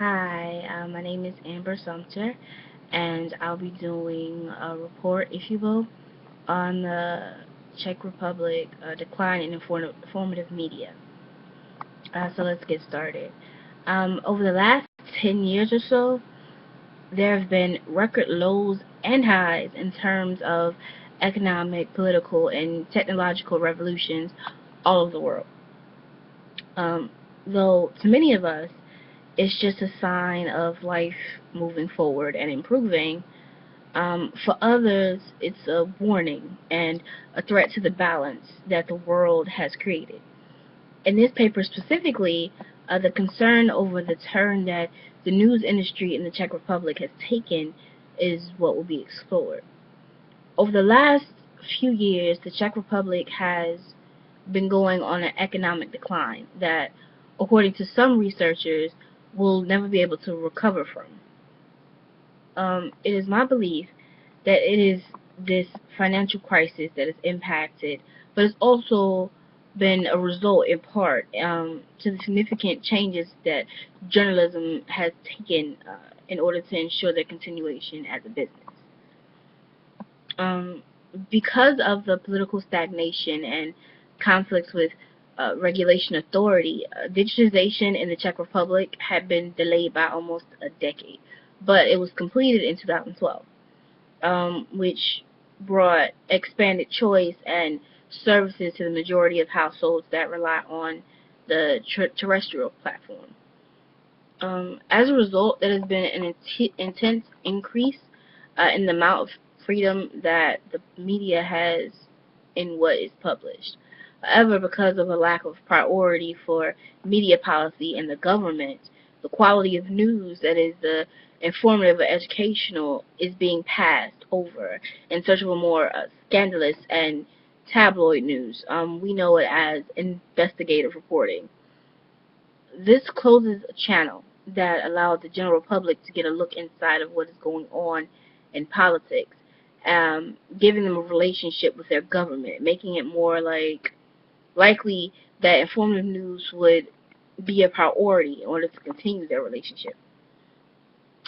Hi, my name is Amber Sumter, and I'll be doing a report, if you will, on the Czech Republic decline in informative media. So let's get started. Over the last 10 years or so, there have been record lows and highs in terms of economic, political, and technological revolutions all over the world. Um, though to many of us, it's just a sign of life moving forward and improving. For others, it's a warning and a threat to the balance that the world has created. In this paper specifically, the concern over the turn that the news industry in the Czech Republic has taken is what will be explored. Over the last few years, the Czech Republic has been going on an economic decline that, according to some researchers, will never be able to recover from. It is my belief that it is this financial crisis that has impacted, but it's also been a result in part to the significant changes that journalism has taken in order to ensure their continuation as a business. Um, because of the political stagnation and conflicts with regulation authority, digitization in the Czech Republic had been delayed by almost a decade, but it was completed in 2012, which brought expanded choice and services to the majority of households that rely on the terrestrial platform. As a result, there has been an intense increase in the amount of freedom that the media has in what is published. However, because of a lack of priority for media policy in the government, the quality of news that is the informative or educational is being passed over in search of a more scandalous and tabloid news. We know it as investigative reporting. This closes a channel that allowed the general public to get a look inside of what is going on in politics, giving them a relationship with their government, making it more likely that informative news would be a priority in order to continue their relationship.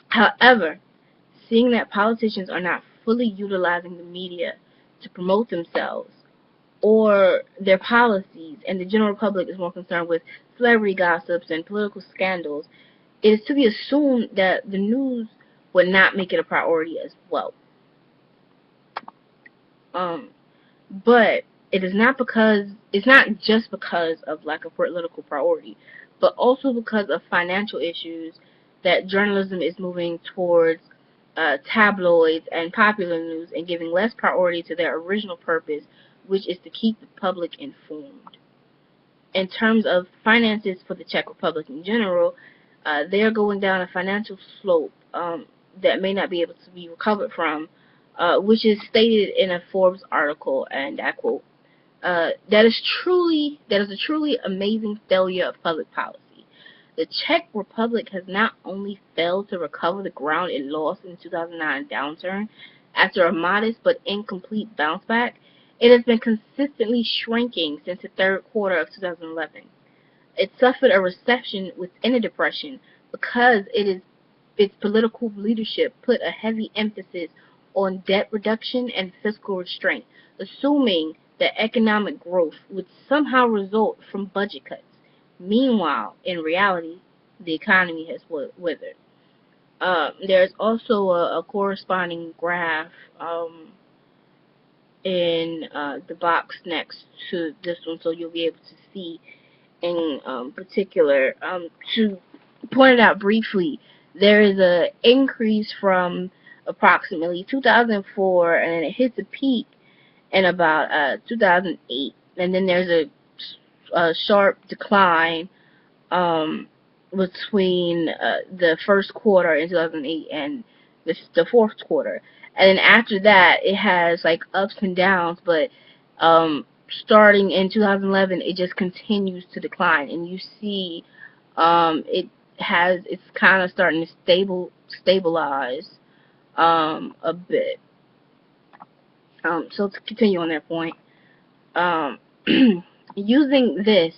However, seeing that politicians are not fully utilizing the media to promote themselves or their policies, and the general public is more concerned with celebrity gossips and political scandals, it is to be assumed that the news would not make it a priority as well. Um, but it's not just because of lack of political priority, but also because of financial issues that journalism is moving towards tabloids and popular news and giving less priority to their original purpose, which is to keep the public informed. In terms of finances for the Czech Republic in general, they are going down a financial slope that may not be able to be recovered from, which is stated in a Forbes article, and I quote, that is a truly amazing failure of public policy. The Czech Republic has not only failed to recover the ground it lost in the 2009 downturn after a modest but incomplete bounce back, it has been consistently shrinking since the third quarter of 2011. It suffered a recession within a depression because its political leadership put a heavy emphasis on debt reduction and fiscal restraint, assuming that economic growth would somehow result from budget cuts. Meanwhile, in reality, the economy has withered. There's also a corresponding graph in the box next to this one, so you'll be able to see in particular. To point it out briefly, there is a increase from approximately 2004, and then it hits a peak in about 2008, and then there's a sharp decline um, between the first quarter in 2008 and the fourth quarter. And then after that, it has like ups and downs, but starting in 2011, it just continues to decline, and you see it's kind of starting to stabilize a bit. So to continue on that point, um, using this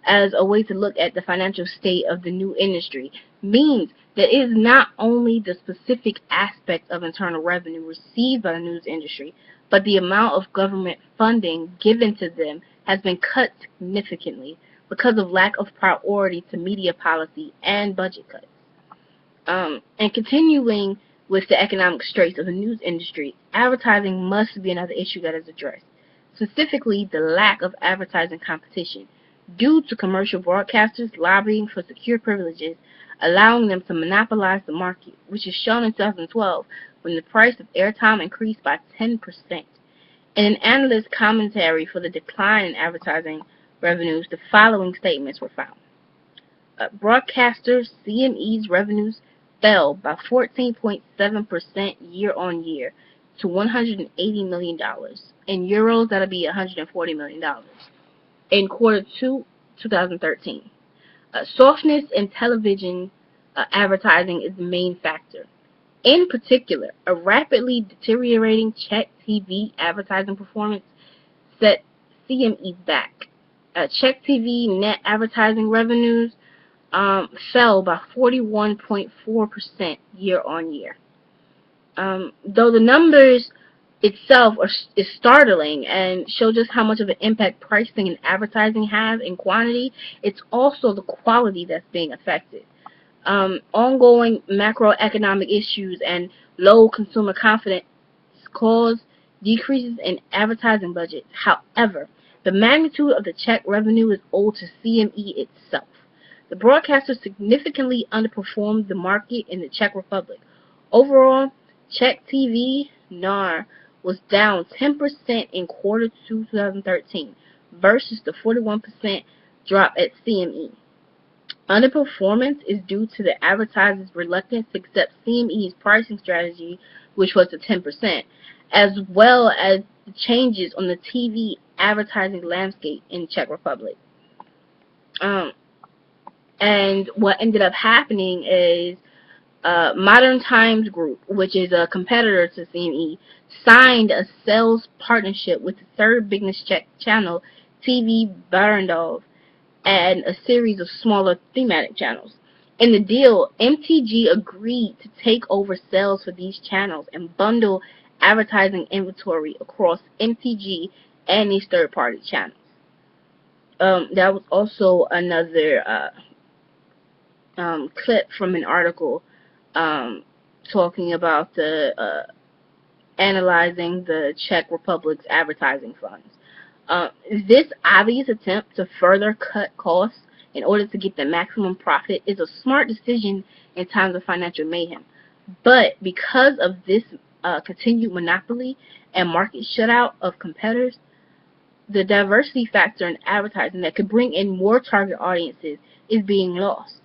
as a way to look at the financial state of the new industry means that it is not only the specific aspect of internal revenue received by the news industry, but the amount of government funding given to them has been cut significantly because of lack of priority to media policy and budget cuts. And continuing with the economic straits of the news industry, advertising must be another issue that is addressed, specifically the lack of advertising competition due to commercial broadcasters lobbying for secure privileges, allowing them to monopolize the market, which is shown in 2012 when the price of airtime increased by 10%. In an analyst commentary for the decline in advertising revenues, the following statements were found. Broadcasters CME's revenues fell by 14.7% year on year to $180 million. In euros, that'll be $140 million. In quarter 2, 2013. Softness in television advertising is the main factor. In particular, a rapidly deteriorating Czech TV advertising performance set CME back. Czech TV net advertising revenues fell by 41.4% year on year. Though the numbers itself is startling and show just how much of an impact pricing and advertising have in quantity, it's also the quality that's being affected. Ongoing macroeconomic issues and low consumer confidence cause decreases in advertising budgets. However, the magnitude of the Czech revenue is owed to CME itself. The broadcaster significantly underperformed the market in the Czech Republic. Overall, Czech TV NAR was down 10% in quarter 2 2013 versus the 41% drop at CME. Underperformance is due to the advertisers' reluctance to accept CME's pricing strategy, which was the 10%, as well as the changes on the TV advertising landscape in the Czech Republic. And what ended up happening is Modern Times Group, which is a competitor to CME, signed a sales partnership with the third biggest Czech channel, TV Barrandov, and a series of smaller thematic channels. In the deal, MTG agreed to take over sales for these channels and bundle advertising inventory across MTG and these third-party channels. That was also another clip from an article talking about the analyzing the Czech Republic's advertising funds. This obvious attempt to further cut costs in order to get the maximum profit is a smart decision in times of financial mayhem. But because of this continued monopoly and market shutout of competitors, the diversity factor in advertising that could bring in more target audiences is being lost.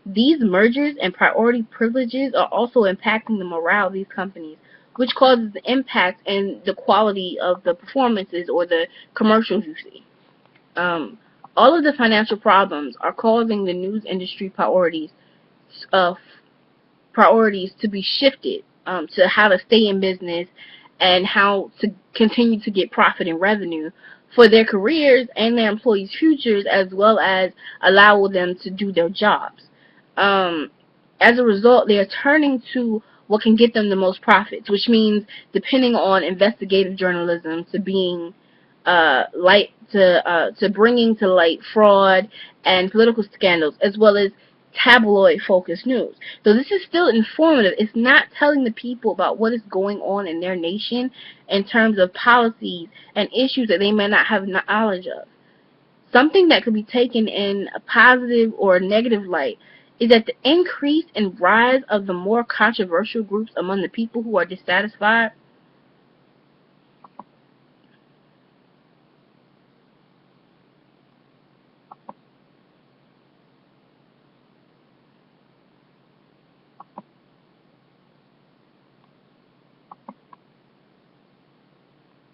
These mergers and priority privileges are also impacting the morale of these companies, which causes the impact in the quality of the performances or the commercials you see. All of the financial problems are causing the news industry priorities to be shifted to how to stay in business and how to continue to get profit and revenue for their careers and their employees' futures, as well as allow them to do their jobs. As a result, they are turning to what can get them the most profits, which means depending on investigative journalism to being to bringing to light fraud and political scandals, as well as tabloid-focused news. So this is still informative. It's not telling the people about what is going on in their nation in terms of policies and issues that they may not have knowledge of. Something that could be taken in a positive or a negative light is that the increase and rise of the more controversial groups among the people who are dissatisfied